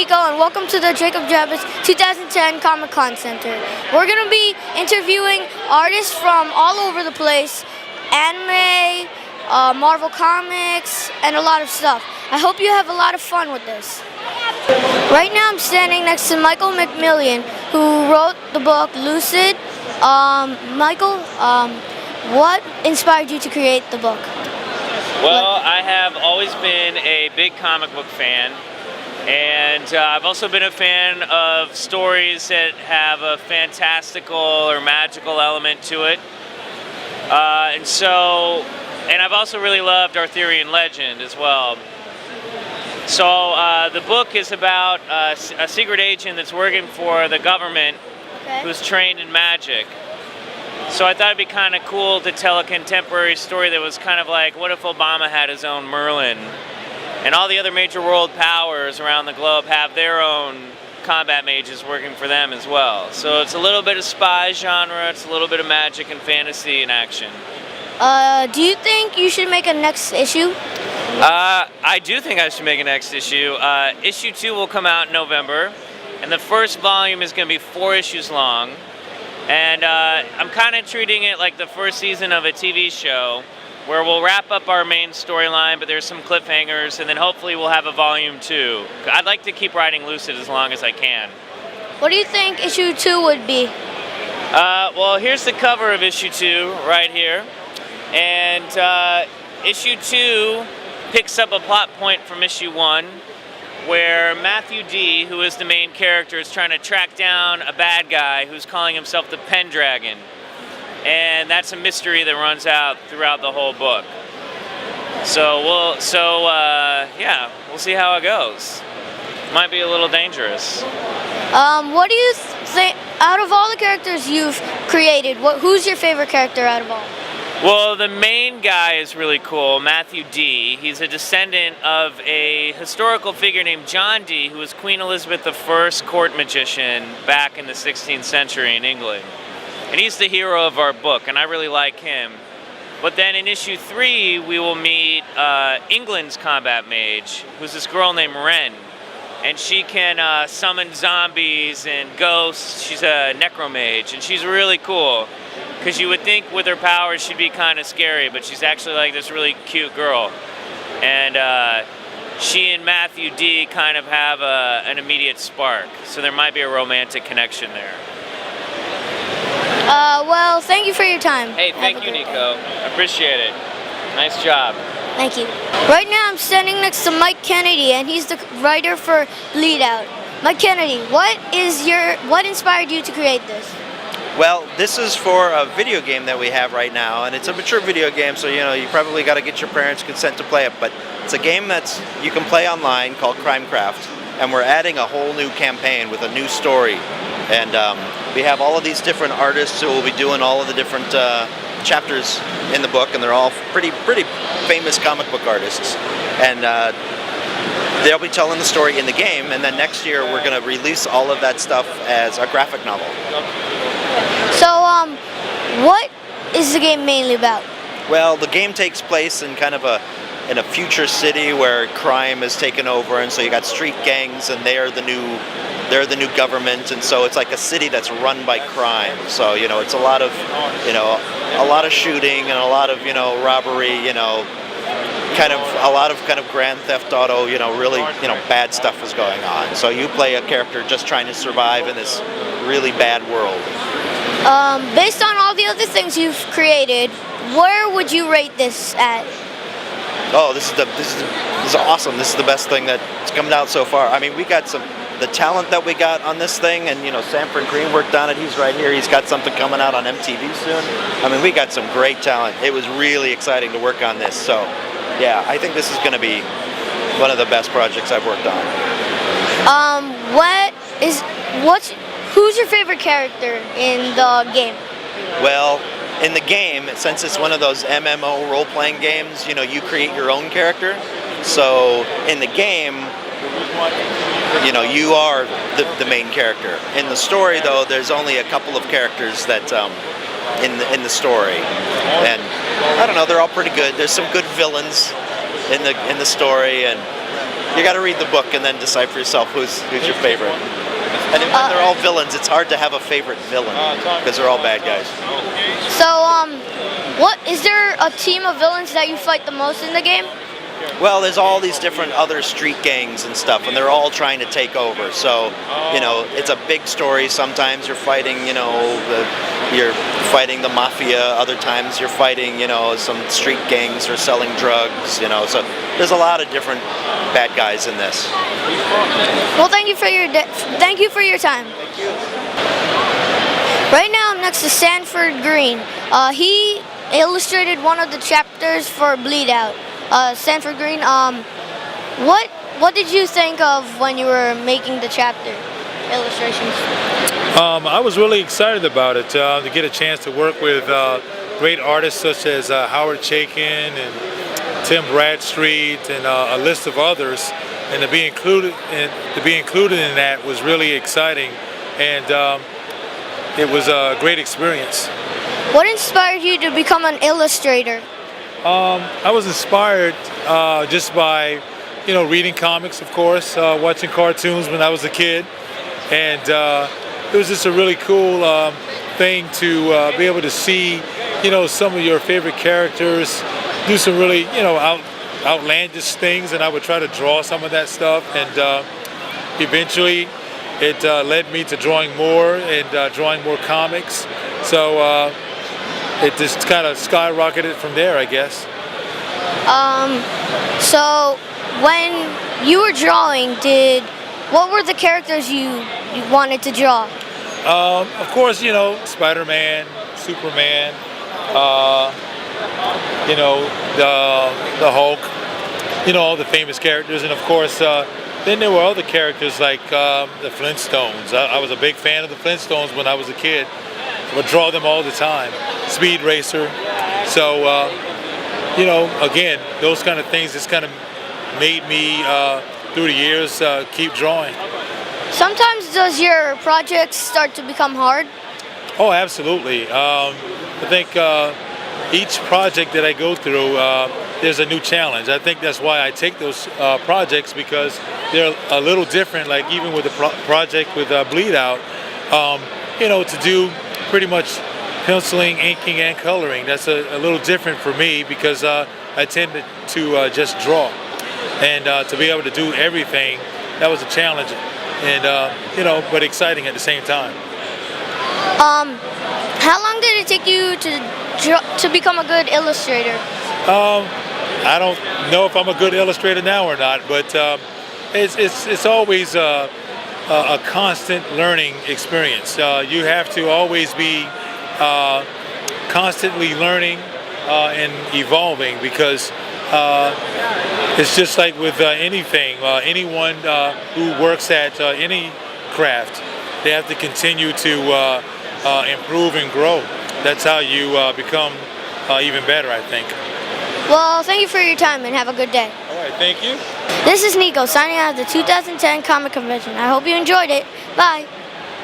Nico, and welcome to the Jacob Javits 2010 Comic-Con Center. We're going to be interviewing artists from all over the place, anime, Marvel Comics, and a lot of stuff. I hope you have a lot of fun with this. Right now I'm standing next to Michael McMillan, who wrote the book Lucid. Michael, what inspired you to create the book? Well, I have always been a big comic book fan, and I've also been a fan of stories that have a fantastical or magical element to it. And I've also really loved Arthurian legend as well. So the book is about a secret agent that's working for the government, who's trained in magic. So I thought it'd be kind of cool to tell a contemporary story that was kind of like, what if Obama had his own Merlin? And all the other major world powers around the globe have their own combat mages working for them as well. So it's a little bit of spy genre, it's a little bit of magic and fantasy and action. Do you think you should make a next issue? I do think I should make a next issue. Issue 2 will come out in November, and the first volume is going to be 4 issues long. And I'm kind of treating it like the first season of a TV show, where we'll wrap up our main storyline, but there's some cliffhangers, and then hopefully we'll have a volume 2. I'd like to keep writing Lucid as long as I can. What do you think issue 2 would be? Well, here's the cover of issue 2 right here. And issue 2 picks up a plot point from issue 1, where Matthew D., who is the main character, is trying to track down a bad guy who's calling himself the Pendragon. And that's a mystery that runs out throughout the whole book. So we'll see how it goes. Might be a little dangerous. What do you think, out of all the characters you've created, who's your favorite character out of all? Well, the main guy is really cool, Matthew D. He's a descendant of a historical figure named John D., who was Queen Elizabeth I's court magician back in the 16th century in England. And he's the hero of our book, and I really like him. But then in issue 3, we will meet England's combat mage, who's this girl named Wren. And she can summon zombies and ghosts. She's a necromage, and she's really cool. Because you would think with her powers she'd be kind of scary, but she's actually like this really cute girl. And she and Matthew D. kind of have an immediate spark, so there might be a romantic connection there. Well, thank you for your time. Hey, thank you, Nico. Appreciate it. Nice job. Thank you. Right now I'm standing next to Mike Kennedy, and he's the writer for Bleed Out. Mike Kennedy, what inspired you to create this? Well, this is for a video game that we have right now, and it's a mature video game, so you probably got to get your parents' consent to play it, but it's a game that you can play online called Crimecraft, and we're adding a whole new campaign with a new story. And we have all of these different artists who will be doing all of the different chapters in the book, and they're all pretty famous comic book artists. And they'll be telling the story in the game, and then next year we're going to release all of that stuff as a graphic novel. So, what is the game mainly about? Well, the game takes place in kind of in a future city where crime has taken over, and so you got street gangs, and they're the new government, and so it's like a city that's run by crime. So it's a lot of shooting and a lot of robbery, kind of Grand Theft Auto, really bad stuff is going on. So you play a character just trying to survive in this really bad world. Based on all the other things you've created, where would you rate this at? Oh, this is awesome. This is the best thing that's come out so far. I mean, we got the talent that we got on this thing, and Sanford Green worked on it. He's right here. He's got something coming out on MTV soon. I mean, we got some great talent. It was really exciting to work on this. So, yeah, I think this is going to be one of the best projects I've worked on. Who's your favorite character in the game? Well, in the game, since it's one of those MMO role-playing games, you create your own character. So in the game, you are the main character. In the story, though, there's only a couple of characters that in the story, and I don't know, they're all pretty good. There's some good villains in the story, and You got to read the book and then decide for yourself who's your favorite. And when they're all villains, it's hard to have a favorite villain because they're all bad guys. So, what is there a team of villains that you fight the most in the game? Well, there's all these different other street gangs and stuff, and they're all trying to take over. So, you know, it's a big story. Sometimes you're fighting, you know, you're fighting the mafia. Other times you're fighting, you know, some street gangs or selling drugs. You know, so there's a lot of different bad guys in this. Well, thank you for your time. Thank you. Right now, I'm next to Sanford Green. He illustrated one of the chapters for Bleed Out. Sanford Green, what did you think of when you were making the chapter illustrations? I was really excited about it, to get a chance to work with great artists such as Howard Chaykin and Tim Bradstreet and a list of others, and to be included in that was really exciting, and it was a great experience. What inspired you to become an illustrator? I was inspired just by, you know, reading comics, of course, watching cartoons when I was a kid, and it was just a really cool thing to be able to see, you know, some of your favorite characters do some really, you know, outlandish things, and I would try to draw some of that stuff, and eventually it led me to drawing more and drawing more comics. So it just kind of skyrocketed from there, I guess. So when you were drawing, what were the characters you wanted to draw? Of course, you know, Spider-Man, Superman, you know, the Hulk, you know, all the famous characters, and of course, then there were other characters like the Flintstones. I was a big fan of the Flintstones when I was a kid. I would draw them all the time. Speed Racer. So, you know, again, those kind of things just kind of made me, through the years, keep drawing. Sometimes does your projects start to become hard? Oh, absolutely. I think each project that I go through, there's a new challenge. I think that's why I take those projects, because they're a little different. Like even with the project with Bleed Out, you know, to do pretty much penciling, inking, and coloring. That's a little different for me because I tend to just draw. And to be able to do everything, that was a challenge. And, you know, but exciting at the same time. How long did it take you to become a good illustrator? I don't know if I'm a good illustrator now or not, but it's always a constant learning experience. You have to always be constantly learning and evolving, because it's just like with anything. Anyone who works at any craft, they have to continue to improve and grow. That's how you become even better, I think. Well, thank you for your time and have a good day. All right, thank you. This is Nico signing out of the 2010 Comic Convention. I hope you enjoyed it. Bye.